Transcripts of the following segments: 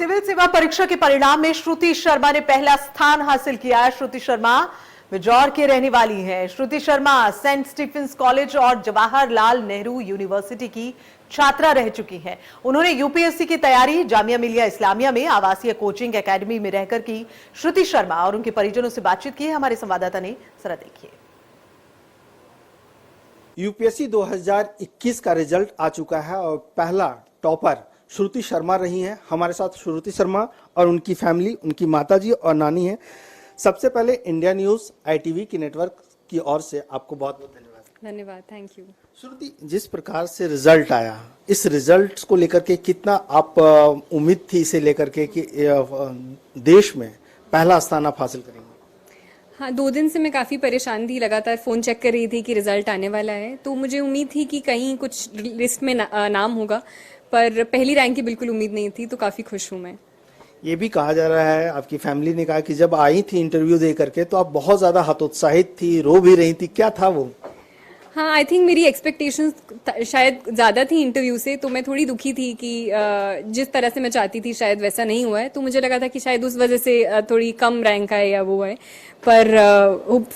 Civil सेवा परीक्षा के परिणाम में श्रुति शर्मा ने पहला स्थान हासिल किया है। श्रुति शर्मा बिजौर की रहने वाली है। श्रुति शर्मा सेंट स्टीफेंस कॉलेज और जवाहरलाल नेहरू यूनिवर्सिटी की छात्रा रह चुकी हैं। उन्होंने यूपीएससी की तैयारी जामिया मिलिया इस्लामिया में आवासीय कोचिंग एकेडमी में रहकर की। श्रुति शर्मा और उनके परिजनों से बातचीत की है हमारे संवाददाता ने, जरा देखिए। यूपीएससी 2021 का रिजल्ट आ चुका है और पहला टॉपर श्रुति शर्मा रही हैं। हमारे साथ श्रुति शर्मा और उनकी फैमिली, उनकी माताजी और नानी हैं। सबसे पहले इंडिया न्यूज ITV की नेटवर्क की ओर से आपको बहुत बहुत धन्यवाद। धन्यवाद, थैंक यू। श्रुति, जिस प्रकार से रिजल्ट आया, इस रिजल्ट को लेकर के कितना आप उम्मीद थी इसे लेकर के कि देश में पहला स्थान आप हासिल करेंगे? हाँ, 2 दिन से मैं काफ़ी परेशान थी, लगातार फ़ोन चेक कर रही थी कि रिज़ल्ट आने वाला है, तो मुझे उम्मीद थी कि कहीं कुछ लिस्ट में नाम होगा, पर पहली रैंक की बिल्कुल उम्मीद नहीं थी, तो काफ़ी खुश हूँ मैं। ये भी कहा जा रहा है, आपकी फैमिली ने कहा कि जब आई थी इंटरव्यू दे करके तो आप बहुत ज़्यादा हतोत्साहित थी, रो भी रही थी, क्या था वो? हाँ, आई थिंक मेरी एक्सपेक्टेशंस शायद ज़्यादा थी इंटरव्यू से, तो मैं थोड़ी दुखी थी कि जिस तरह से मैं चाहती थी शायद वैसा नहीं हुआ है, तो मुझे लगा था कि शायद उस वजह से थोड़ी कम रैंक आए या वो है, पर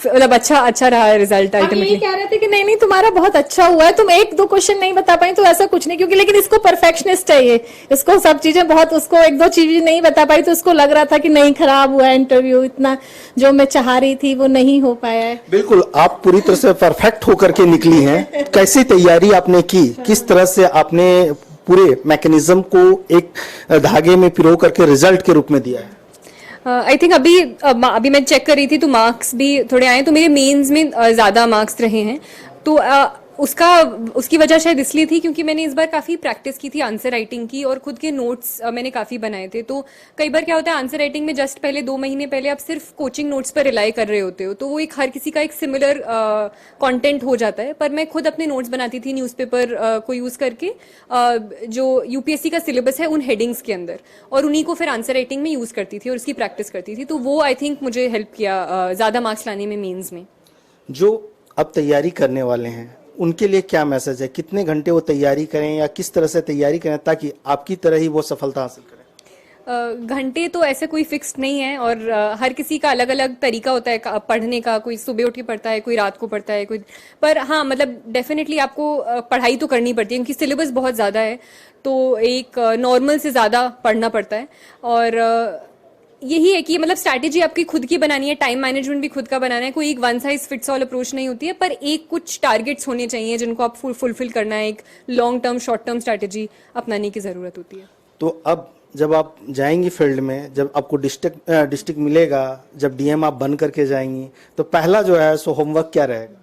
मतलब अच्छा रहा रिजल्ट अल्टीमेटली। यही कह रहे थे कि नहीं तुम्हारा बहुत अच्छा हुआ है, तुम 1-2 क्वेश्चन नहीं बता पाई तो ऐसा कुछ नहीं, क्योंकि लेकिन इसको परफेक्शनिस्ट चाहिए, इसको सब चीजें बहुत, उसको 1-2 चीजें नहीं बता पाई तो उसको लग रहा था कि नहीं खराब हुआ है इंटरव्यू, इतना जो मैं चाह रही थी वो नहीं हो पाया है। बिल्कुल, आप पूरी तरह से परफेक्ट होकर के निकली हैं। कैसी तैयारी आपने की, किस तरह से आपने पूरे मैकेनिज्म को एक धागे में पिरो करके रिजल्ट के रूप में दिया है? आई थिंक अभी मैं चेक कर रही थी तो मार्क्स भी थोड़े आए, तो मेरे मेंस में ज़्यादा मार्क्स रहे हैं, तो उसकी वजह शायद इसलिए थी क्योंकि मैंने इस बार काफ़ी प्रैक्टिस की थी आंसर राइटिंग की, और खुद के नोट्स मैंने काफ़ी बनाए थे। तो कई बार क्या होता है आंसर राइटिंग में जस्ट पहले 2 महीने पहले आप सिर्फ कोचिंग नोट्स पर रिलाई कर रहे होते हो, तो वो एक हर किसी का एक सिमिलर कंटेंट हो जाता है, पर मैं खुद अपने नोट्स बनाती थी न्यूज़पेपर को यूज़ करके, जो यूपीएससी का सिलेबस है उन हेडिंग्स के अंदर, और उन्हीं को फिर आंसर राइटिंग में यूज़ करती थी और उसकी प्रैक्टिस करती थी, तो वो आई थिंक मुझे हेल्प किया ज़्यादा मार्क्स लाने में मेन्स में। जो अब तैयारी करने वाले हैं उनके लिए क्या मैसेज है? कितने घंटे वो तैयारी करें या किस तरह से तैयारी करें ताकि आपकी तरह ही वो सफलता हासिल करें? घंटे तो ऐसे कोई फिक्स्ड नहीं है, और हर किसी का अलग अलग तरीका होता है पढ़ने का, कोई सुबह उठ के पढ़ता है, कोई रात को पढ़ता है, कोई, पर हाँ मतलब डेफिनेटली आपको पढ़ाई तो करनी पड़ती है क्योंकि सिलेबस बहुत ज़्यादा है, तो एक नॉर्मल से ज़्यादा पढ़ना पड़ता है, और यही है कि मतलब स्ट्रैटेजी आपकी खुद की बनानी है, टाइम मैनेजमेंट भी खुद का बनाना है, कोई एक one size fits all approach नहीं होती है, पर एक कुछ टारगेट्स होने चाहिए जिनको आप फुलफिल करना है, एक long term short term strategy अपनाने की ज़रूरत होती है। तो अब जब आप जाएंगी फील्ड में, जब आपको डिस्ट्रिक्ट मिलेगा, जब DM आप बन करके जाएंगी, तो पहला जो है सो होमवर्क क्या रहेगा?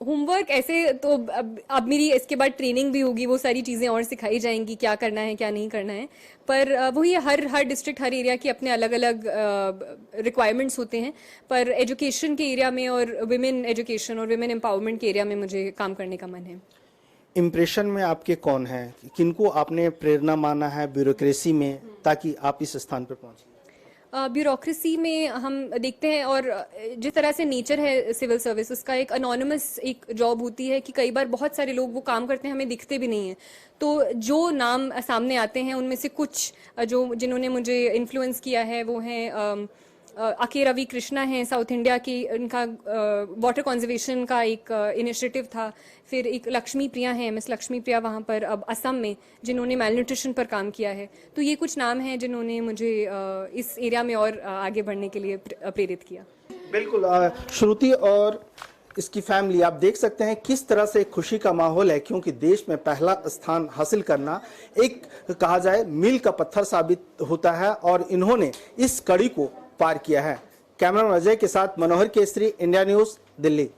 होमवर्क ऐसे तो अब मेरी इसके बाद ट्रेनिंग भी होगी, वो सारी चीज़ें और सिखाई जाएंगी, क्या करना है क्या नहीं करना है, पर वही हर डिस्ट्रिक्ट हर एरिया के अपने अलग अलग रिक्वायरमेंट्स होते हैं, पर एजुकेशन के एरिया में और विमेन एजुकेशन और विमेन एम्पावरमेंट के एरिया में मुझे काम करने का मन है। इम्प्रेशन में आपके कौन है, किनको आपने प्रेरणा माना है ब्यूरोक्रेसी में ताकि आप इस स्थान पर पहुंचे? ब्यूरोक्रेसी में हम देखते हैं, और जिस तरह से नेचर है सिविल सर्विस, उसका एक अनोनिमस एक जॉब होती है कि कई बार बहुत सारे लोग वो काम करते हैं, हमें दिखते भी नहीं हैं, तो जो नाम सामने आते हैं उनमें से कुछ जिन्होंने मुझे इन्फ्लुएंस किया है वो हैं अके रवि कृष्णा हैं साउथ इंडिया की, उनका वाटर कंजर्वेशन का एक इनिशिएटिव था, फिर एक लक्ष्मी प्रिया हैं, मिस लक्ष्मी प्रिया वहाँ पर अब असम में, जिन्होंने मेल न्यूट्रिशन पर काम किया है, तो ये कुछ नाम हैं जिन्होंने मुझे इस एरिया में और आगे बढ़ने के लिए प्रेरित किया। बिल्कुल, श्रुति और इसकी फैमिली, आप देख सकते हैं किस तरह से खुशी का माहौल है, क्योंकि देश में पहला स्थान हासिल करना एक कहा जाए मील का पत्थर साबित होता है, और इन्होंने इस कड़ी को पार किया है। कैमरामैन अजय के साथ मनोहर केसरी, इंडिया न्यूज, दिल्ली।